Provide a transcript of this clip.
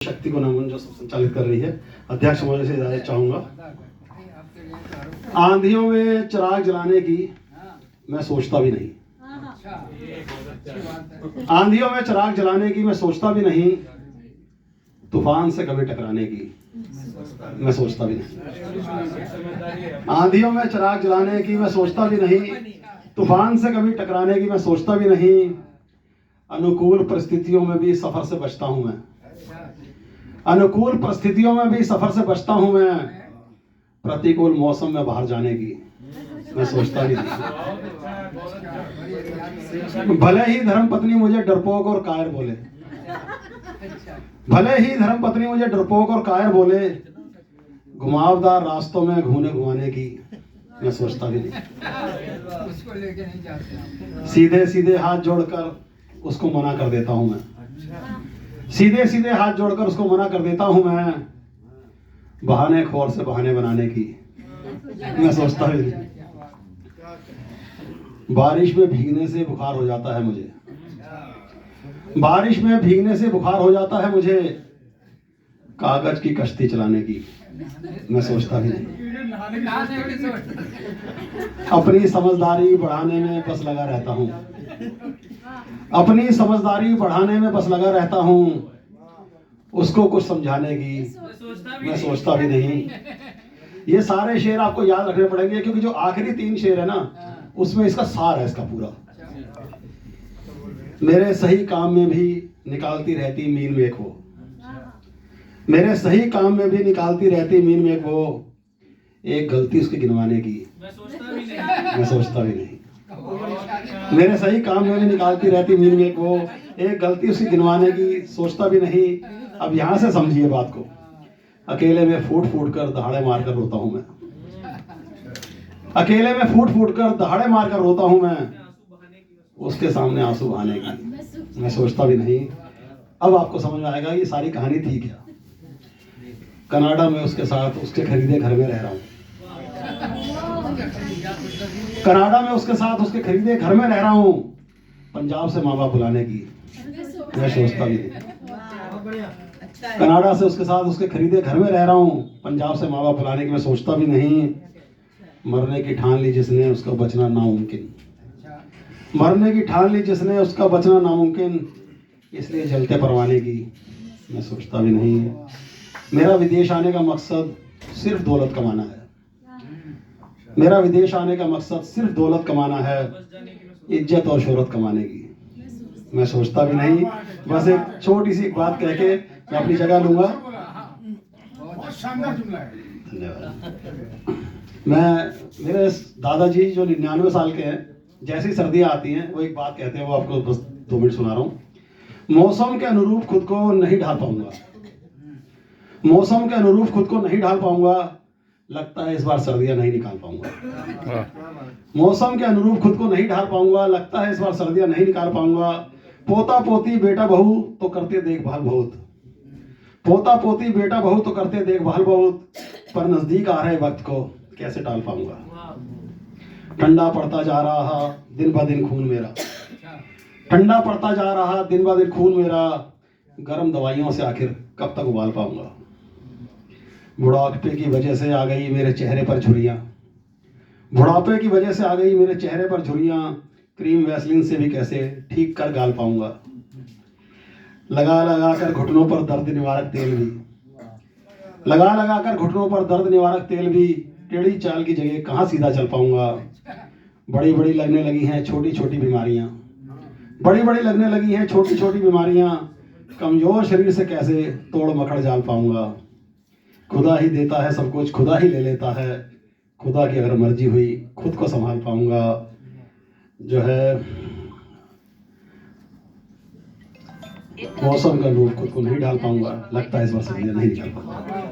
शक्ति को नमन जो संचालित कर रही है। अध्यक्ष महोदय से इजाजत चाहूंगा। आंधियों में चिराग जलाने की मैं सोचता भी नहीं, आंधियों में चिराग जलाने की मैं सोचता भी नहीं, तूफान से कभी टकराने की मैं सोचता भी नहीं। आंधियों में चिराग जलाने की मैं सोचता भी नहीं, तूफान से कभी टकराने की मैं सोचता भी नहीं। अनुकूल परिस्थितियों में भी सफर से बचता हूं मैं, अनुकूल परिस्थितियों में भी सफर से बचता हूं मैं। प्रतिकूल मौसम में बाहर जाने की मैं सोचता भी नहीं। भले ही धर्मपत्नी मुझे डरपोक और कायर बोले, भले ही धर्मपत्नी मुझे डरपोक और कायर बोले, घुमावदार रास्तों में घुमाने की मैं सोचता भी नहीं। सीधे सीधे हाथ जोड़कर उसको मना कर देता हूं मैं, सीधे सीधे हाथ जोड़कर उसको मना कर देता हूं मैं। बहाने खोर से बहाने बनाने की मैं सोचता भी नहीं। बारिश में भीगने से बुखार हो जाता है मुझे, बारिश में भीगने से बुखार हो जाता है मुझे। कागज की कश्ती चलाने की मैं सोचता भी नहीं। अपनी समझदारी बढ़ाने में बस लगा रहता हूं, अपनी समझदारी बढ़ाने में बस लगा रहता हूं। उसको कुछ समझाने की मैं सोचता भी नहीं। ये सारे शेर आपको याद रखने पड़ेंगे, क्योंकि जो आखिरी 3 शेर है ना, उसमें इसका सार है इसका पूरा। मेरे सही काम में भी निकालती रहती मीन में एक वो, मेरे सही काम में भी निकालती रहती मीन में एक वो। एक गलती उसकी गिनवाने की मैं सोचता भी नहीं। मेरे सही काम में भी निकालती रहती मीन में एक वो, एक गलती उसकी गिनवाने की सोचता भी नहीं। अब यहां से समझिए बात को। अकेले में फूट फूट कर दहाड़े मारकर रोता हूं मैं, अकेले में फूट फूट कर दहाड़े मारकर रोता हूं मैं। उसके सामने आंसू बहाने की मैं सोचता भी नहीं। अब आपको समझ में आएगा ये सारी कहानी थी क्या। कनाडा में उसके साथ उसके खरीदे घर में रह रहा हूं, कनाडा में उसके साथ उसके खरीदे घर में रह रहा हूं। पंजाब से माँ बाप बुलाने की मैं सोचता भी नहीं। कनाडा से उसके साथ उसके खरीदे घर में रह रहा हूं, पंजाब से माँ बाप बुलाने की मैं सोचता भी नहीं। मरने की ठान ली जिसने उसका बचना नामुमकिन, मरने की ठान ली जिसने उसका बचना नामुमकिन, इसलिए जलते परवाने की मैं सोचता भी नहीं। मेरा विदेश आने का मकसद सिर्फ दौलत कमाना है, मेरा विदेश आने का मकसद सिर्फ दौलत कमाना है, इज्जत और शोहरत कमाने की मैं सोचता भी नहीं। बस एक छोटी सी बात कह के मैं अपनी जगह लूंगा। धन्यवाद। मैं मेरे दादाजी जो 99 साल के हैं, जैसी सर्दियां आती हैं वो एक बात कहते हैं, वो आपको बस 2 मिनट सुना रहा हूँ। मौसम के अनुरूप खुद को नहीं ढाल पाऊंगा, मौसम के अनुरूप खुद को नहीं ढाल पाऊंगा, लगता है इस बार सर्दियां नहीं निकाल पाऊंगा। मौसम के अनुरूप खुद को नहीं ढाल पाऊंगा, लगता है इस बार सर्दियां नहीं निकाल पाऊंगा। पोता पोती बेटा बहू तो करते देखभाल बहुत, पोता पोती बेटा बहू तो करते देखभाल बहुत, पर नजदीक आ रहे वक्त को कैसे टाल पाऊंगा। ठंडा पड़ता जा रहा दिन ब दिन खून मेरा, ठंडा पड़ता जा रहा दिन ब दिन खून मेरा, गर्म दवाइयों से आखिर कब तक उबाल पाऊंगा। बुढ़ापे की वजह से आ गई मेरे चेहरे पर झुर्रियां, बुढ़ापे की वजह से आ गई मेरे चेहरे पर झुर्रियां, क्रीम वैसलीन से भी कैसे ठीक कर गाल पाऊंगा। लगा लगा कर घुटनों पर दर्द निवारक तेल भी, लगा लगा कर घुटनों पर दर्द निवारक तेल भी, टेढ़ी चाल की जगह कहाँ सीधा चल पाऊंगा। बड़ी बड़ी लगने लगी हैं छोटी छोटी बीमारियां, बड़ी बड़ी लगने लगी हैं छोटी छोटी बीमारियां, कमजोर शरीर से कैसे तोड़ मकड़ जाल पाऊंगा। खुदा ही देता है सब कुछ, खुदा ही ले लेता है, खुदा की अगर मर्जी हुई खुद को संभाल पाऊंगा। जो है मौसम का रूप खुद को नहीं ढाल पाऊंगा, लगता है इस बार सर्दियां नहीं निकाल पाऊंगा।